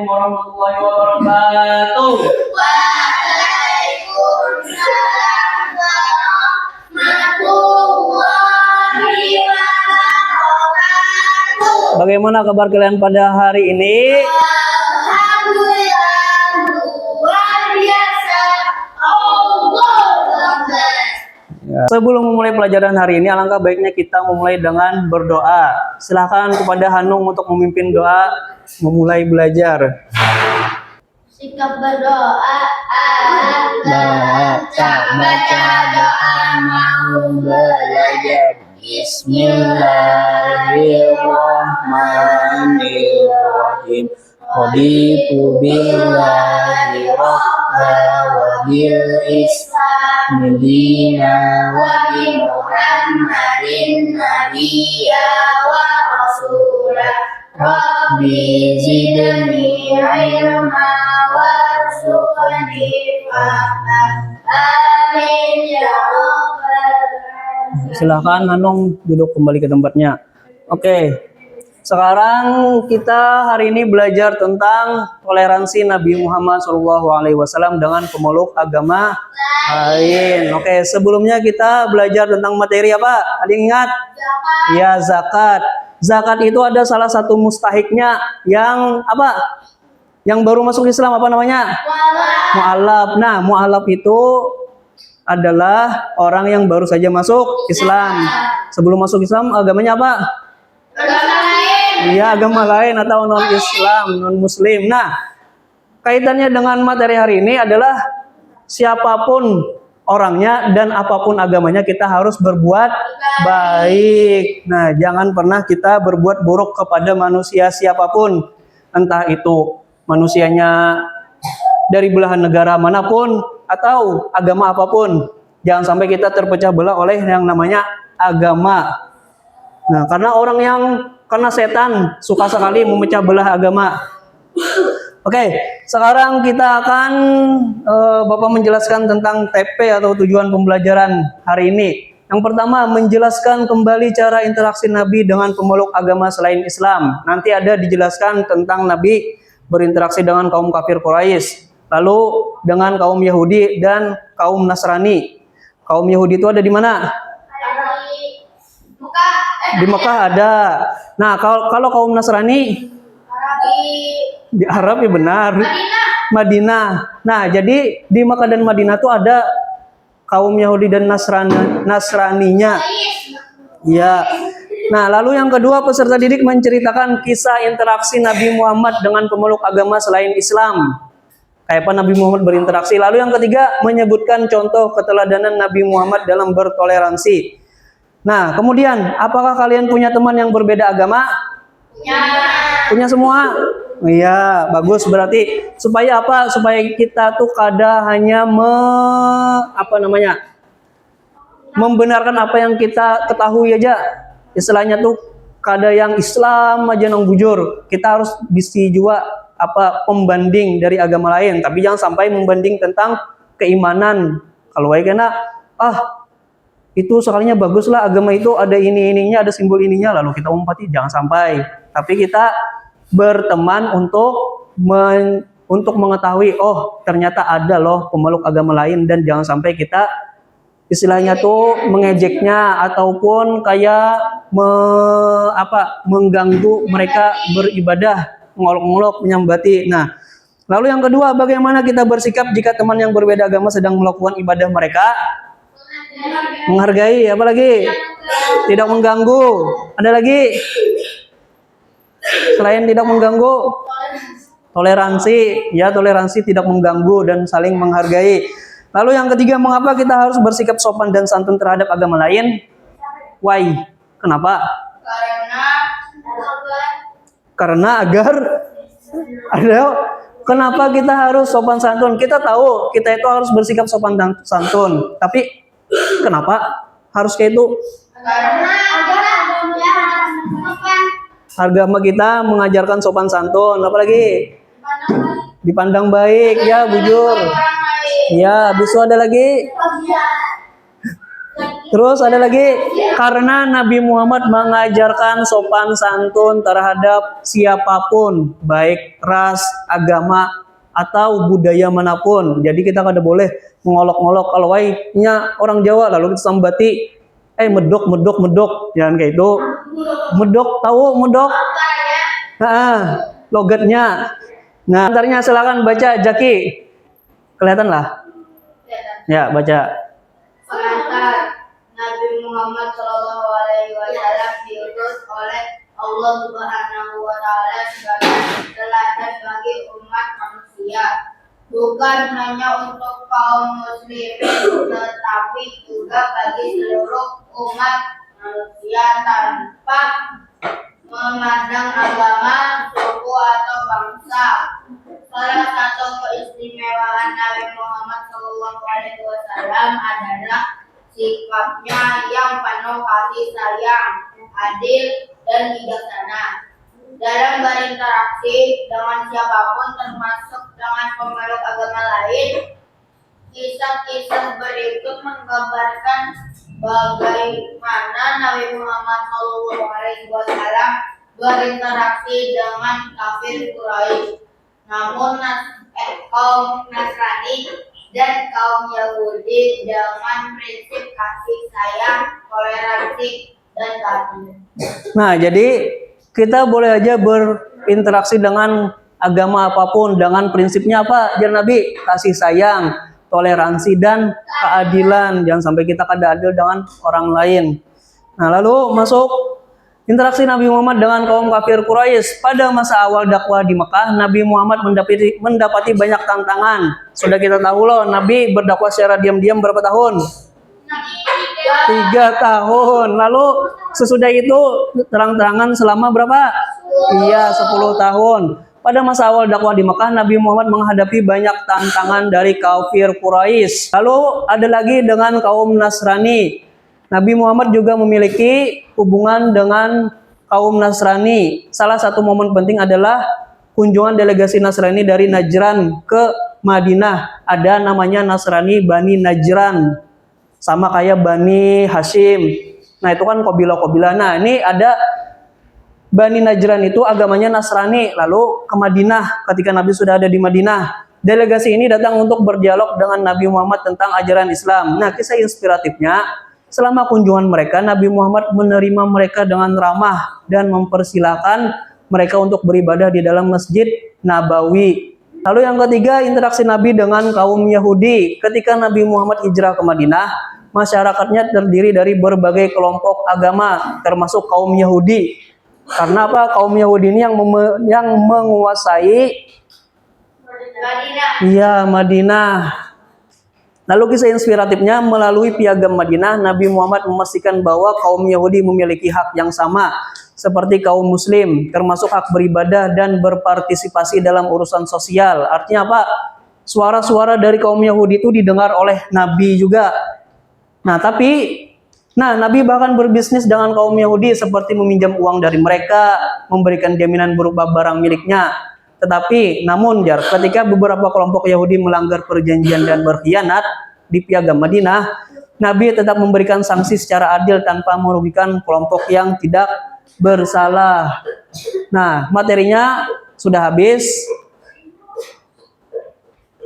Assalamualaikum warahmatullahi wabarakatuh. Waalaikumsalam warahmatullahi wabarakatuh. Bagaimana kabar kalian pada hari ini? Alhamdulillah, luar biasa. Allah Akbar. Sebelum memulai pelajaran hari ini, alangkah baiknya kita memulai dengan berdoa. Silakan kepada Hanung untuk memimpin doa memulai belajar. Sikap berdoa, baca doa mau belajar. Bismillahirrahmanirrahim. Raditu billahi rabba wa bil islam dina wa bi Muhammadin nabiyya wa rasula. Rabbi zidni ilma warzuqni fahma. Amin ya rabbal alamin. Silakan Hanung duduk kembali ke tempatnya. Oke. Sekarang kita hari ini belajar tentang toleransi Nabi Muhammad SAW dengan pemeluk agama lain. Oke, sebelumnya kita belajar tentang materi apa? Ada yang ingat? Ya, zakat. Zakat itu ada salah satu mustahiknya yang apa? Yang baru masuk Islam apa namanya? Mu'alaf. Nah, mu'alaf itu adalah orang yang baru saja masuk Islam. Sebelum masuk Islam agamanya apa? Iya, agama lain atau non-Islam, non-Muslim. Nah, kaitannya dengan materi hari ini adalah siapapun orangnya dan apapun agamanya kita harus berbuat baik. Nah, jangan pernah kita berbuat buruk kepada manusia siapapun. Entah itu manusianya dari belahan negara manapun atau agama apapun. Jangan sampai kita terpecah belah oleh yang namanya agama. Nah, karena orang yang karena setan suka sekali memecah belah agama. Oke, sekarang kita akan Bapak menjelaskan tentang TP atau tujuan pembelajaran hari ini. Yang pertama, menjelaskan kembali cara interaksi Nabi dengan pemeluk agama selain Islam. Nanti ada dijelaskan tentang Nabi berinteraksi dengan kaum kafir Quraisy, lalu dengan kaum Yahudi dan kaum Nasrani. Kaum Yahudi itu ada di mana? Di Mekah ada. Nah, kalau kaum Nasrani di Arab ya benar. Madinah. Nah, jadi di Mekah dan Madinah tuh ada kaum Yahudi dan Nasraninya. Ya. Nah, lalu yang kedua, peserta didik menceritakan kisah interaksi Nabi Muhammad dengan pemeluk agama selain Islam. Kayak apa Nabi Muhammad berinteraksi. Lalu yang ketiga, menyebutkan contoh keteladanan Nabi Muhammad dalam bertoleransi. Nah, kemudian, apakah kalian punya teman yang berbeda agama? Punya semua? Iya, bagus. Berarti supaya apa? Supaya kita tuh hanya membenarkan apa yang kita ketahui aja. Istilahnya tuh kada yang Islam aja nang bujur. Kita harus bisa juga pembanding dari agama lain, tapi jangan sampai membanding tentang keimanan. Kalau baik kena itu sekalinya bagus lah, agama itu ada ininya, ada simbol ininya, lalu kita umpati, jangan sampai. Tapi kita berteman untuk mengetahui, oh ternyata ada loh pemeluk agama lain, dan jangan sampai kita istilahnya tuh mengejeknya ataupun kayak mengganggu mereka beribadah, mengolok-olok, menyambati. Nah, lalu yang kedua, bagaimana kita bersikap jika teman yang berbeda agama sedang melakukan ibadah mereka? Menghargai, apalagi tidak mengganggu. Ada lagi selain tidak mengganggu, toleransi. Ya, toleransi tidak mengganggu dan saling menghargai. Lalu yang ketiga, mengapa kita harus bersikap sopan dan santun terhadap agama lain? Why? Kenapa? Karena agar ada. Kenapa kita harus sopan santun? Kita tahu kita itu harus bersikap sopan dan santun, tapi kenapa harus kayak itu? Karena agama kita mengajarkan sopan santun, apalagi dipandang baik, ya bujur. Ya, habis itu ada lagi. Terus ada lagi, karena Nabi Muhammad mengajarkan sopan santun terhadap siapapun, baik ras, agama, atau budaya manapun. Jadi kita kada boleh mengolok-olok kalau nya orang Jawa lalu kita sambati, medok medok medok, jangan kayak itu. Medok, tahu medok? Logatnya. Nah, antaranya silakan baca Jaki. Kelihatan lah. Ya, baca. Pengantar Nabi Muhammad Shallallahu Alaihi Wasallam diutus oleh Allah Subhanahu Wa Taala sebagai teladan bagi umat manusia, bukan hanya untuk kaum muslimin, tetapi juga bagi seluruh umat manusia tanpa memandang agama, suku atau bangsa. Salah satu keistimewaan Nabi Muhammad SAW adalah sikapnya yang penuh kasih sayang, adil, dan bijaksana dalam berinteraksi dengan siapapun, termasuk dengan pemeluk agama lain. Kisah-kisah berikut menggambarkan bagaimana Nabi Muhammad SAW berinteraksi dengan kafir Quraisy. Namun kaum Nasrani dan kaum Yahudi dengan prinsip kasih sayang, toleransi, dan adil. Nah, jadi kita boleh aja berinteraksi dengan agama apapun dengan prinsipnya apa? Jangan Nabi, kasih sayang, toleransi, dan keadilan. Jangan sampai kita kada adil dengan orang lain. Nah, lalu masuk interaksi Nabi Muhammad dengan kaum kafir Quraisy. Pada masa awal dakwah di Mekah, Nabi Muhammad mendapati banyak tantangan. Sudah kita tahu loh, Nabi berdakwah secara diam-diam berapa tahun? 3 tahun. Lalu sesudah itu terang-terangan selama berapa? Iya, 10 tahun. Pada masa awal dakwah di Mekah, Nabi Muhammad menghadapi banyak tantangan dari kafir Quraisy. Lalu ada lagi dengan kaum Nasrani. Nabi Muhammad juga memiliki hubungan dengan kaum Nasrani. Salah satu momen penting adalah kunjungan delegasi Nasrani dari Najran ke Madinah. Ada namanya Nasrani Bani Najran. Sama kayak Bani Hashim. Nah, itu kan kabilah-kabilah. Nah, ini ada Bani Najran itu agamanya Nasrani. Lalu ke Madinah ketika Nabi sudah ada di Madinah. Delegasi ini datang untuk berdialog dengan Nabi Muhammad tentang ajaran Islam. Nah, kisah inspiratifnya, selama kunjungan mereka, Nabi Muhammad menerima mereka dengan ramah dan mempersilahkan mereka untuk beribadah di dalam Masjid Nabawi. Lalu yang ketiga, interaksi Nabi dengan kaum Yahudi. Ketika Nabi Muhammad hijrah ke Madinah, masyarakatnya terdiri dari berbagai kelompok agama, termasuk kaum Yahudi. Karena apa? Kaum Yahudi ini yang menguasai Madinah. Lalu kisah inspiratifnya, melalui piagam Madinah, Nabi Muhammad memastikan bahwa kaum Yahudi memiliki hak yang sama seperti kaum Muslim, termasuk hak beribadah dan berpartisipasi dalam urusan sosial. Artinya apa? Suara-suara dari kaum Yahudi itu didengar oleh Nabi juga. Nabi bahkan berbisnis dengan kaum Yahudi seperti meminjam uang dari mereka, memberikan jaminan berupa barang miliknya. Namun ketika beberapa kelompok Yahudi melanggar perjanjian dan berkhianat di piagam Madinah, Nabi tetap memberikan sanksi secara adil tanpa merugikan kelompok yang tidak bersalah. Nah, materinya sudah habis.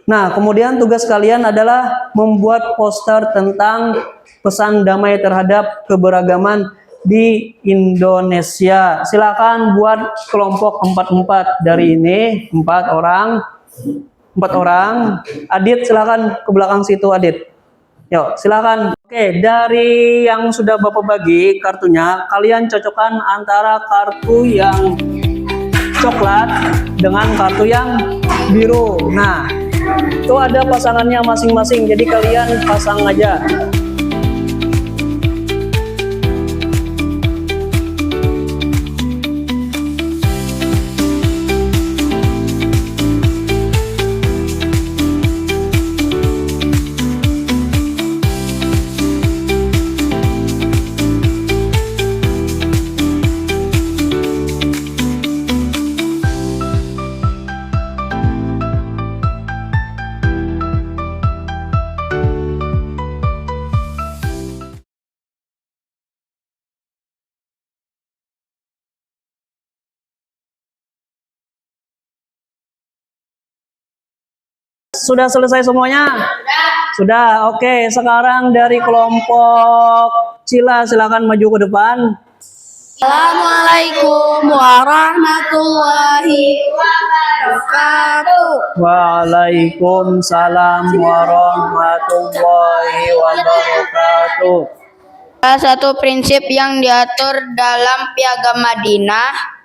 Nah, kemudian tugas kalian adalah membuat poster tentang pesan damai terhadap keberagaman di Indonesia. Silakan buat kelompok 4-4 dari ini, 4 orang. Adit, silakan ke belakang situ, Adit. Yuk, silakan. Oke, dari yang sudah Bapak bagi kartunya, kalian cocokkan antara kartu yang coklat dengan kartu yang biru. Nah, itu ada pasangannya masing-masing, jadi kalian pasang aja. Sudah selesai semuanya? Sudah. Oke, sekarang dari kelompok Cila silakan maju ke depan. Assalamualaikum warahmatullahi wabarakatuh. Waalaikumsalam warahmatullahi wabarakatuh. Salah satu prinsip yang diatur dalam Piagam Madinah,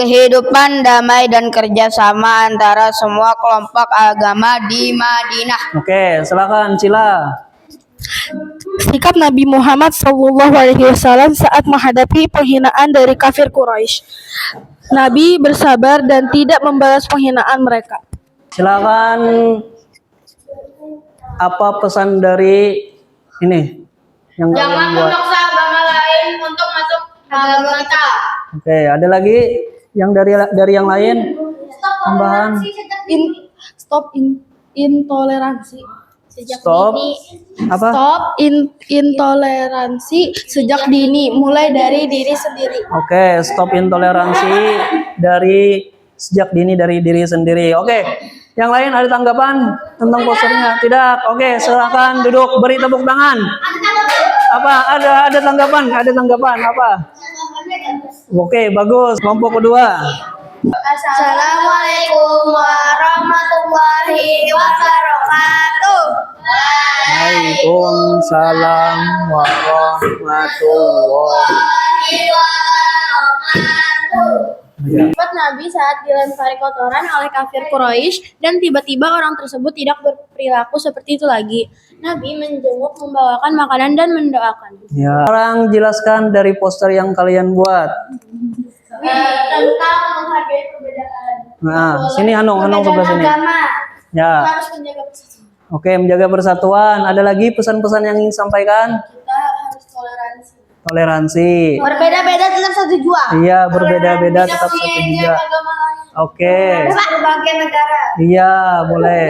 kehidupan damai dan kerjasama antara semua kelompok agama di Madinah. Oke, silakan Cila. Sikap Nabi Muhammad SAW saat menghadapi penghinaan dari kafir Quraisy. Nabi bersabar dan tidak membalas penghinaan mereka. Silakan. Apa pesan dari ini yang Jangan kalian buat? memaksa agama lain untuk masuk agama kita. Oke, ada lagi yang dari yang lain? Tambahan. Intoleransi. Sejak Stop. dini. Apa? Intoleransi sejak dini, mulai dari diri sendiri. Oke, stop intoleransi dari sejak dini dari diri sendiri. Oke, yang lain ada tanggapan tentang posternya? Tidak. Oke, silakan duduk, beri tepuk tangan. Apa? Ada tanggapan? Ada tanggapan apa? Oke, bagus. Kelompok kedua. Assalamualaikum warahmatullahi wabarakatuh. Waalaikumsalam warahmatullahi wabarakatuh. Sahabat Nabi saat dilempari kotoran oleh kafir Quraisy dan tiba-tiba orang tersebut tidak berperilaku seperti itu lagi. Nabi menjenguk, membawakan makanan dan mendoakan. Ya. Sekarang jelaskan dari poster yang kalian buat. Tentang menghargai perbedaan. Nah, sini Hanung sebelah sini. Ya. Harus menjaga persatuan. Oke, menjaga persatuan. Ada lagi pesan-pesan yang ingin sampaikan? Kita harus toleransi. Toleransi. Berbeda-beda tetap satu jua. Iya, berbeda-beda tetap satu juga. Agama lain. Oke. Berbagai negara. Iya, boleh.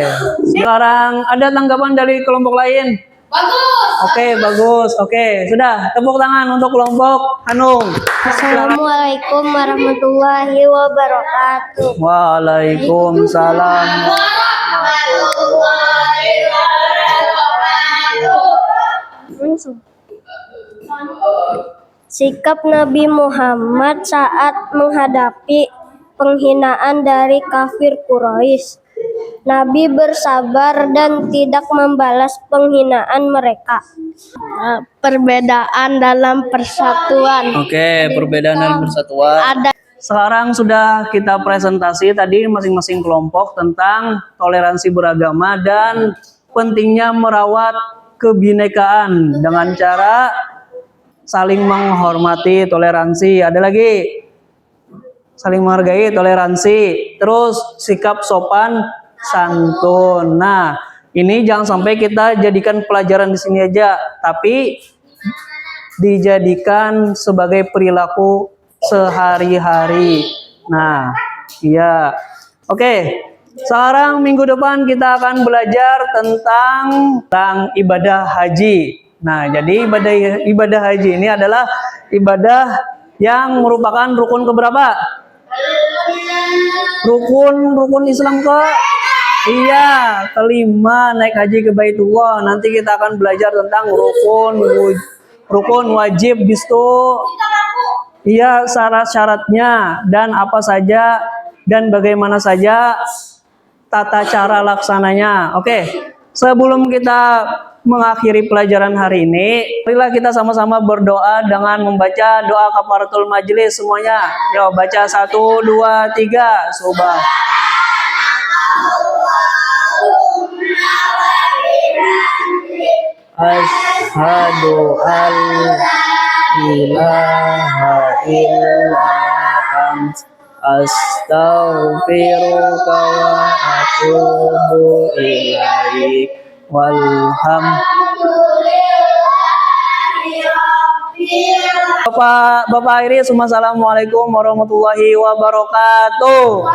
Sekarang ada tanggapan dari kelompok lain? Bagus. Oke, bagus. Oke, sudah. Tepuk tangan untuk kelompok Hanung. Assalamualaikum warahmatullahi wabarakatuh. Waalaikumsalam warahmatullahi Sikap Nabi Muhammad saat menghadapi penghinaan dari kafir Quraisy. Nabi bersabar dan tidak membalas penghinaan mereka. Perbedaan dalam persatuan. Oke, perbedaan dan persatuan. Ada Sekarang sudah kita presentasi tadi masing-masing kelompok tentang toleransi beragama dan pentingnya merawat kebinekaan dengan cara saling menghormati, toleransi. Ada lagi saling menghargai, toleransi. Terus sikap sopan santun. Nah, ini jangan sampai kita jadikan pelajaran di sini aja, tapi dijadikan sebagai perilaku sehari-hari. Nah, iya. Oke. Sekarang minggu depan kita akan belajar tentang ibadah haji. Nah, jadi ibadah haji ini adalah ibadah yang merupakan rukun keberapa? Rukun Islam ke? Iya, kelima, naik haji ke Baitullah. Nanti kita akan belajar tentang rukun wajib bistu. Iya, syarat-syaratnya dan apa saja dan bagaimana saja tata cara laksananya. Oke, sebelum kita mengakhiri pelajaran hari ini, marilah kita sama-sama berdoa dengan membaca doa kafaratul majelis semuanya. Yo, baca 1, 2, 3. Subhan. Asyhadu an ilaha illa ant astaghfiruka wa atubu ilaik Bapak Iris, assalamualaikum warahmatullahi wabarakatuh.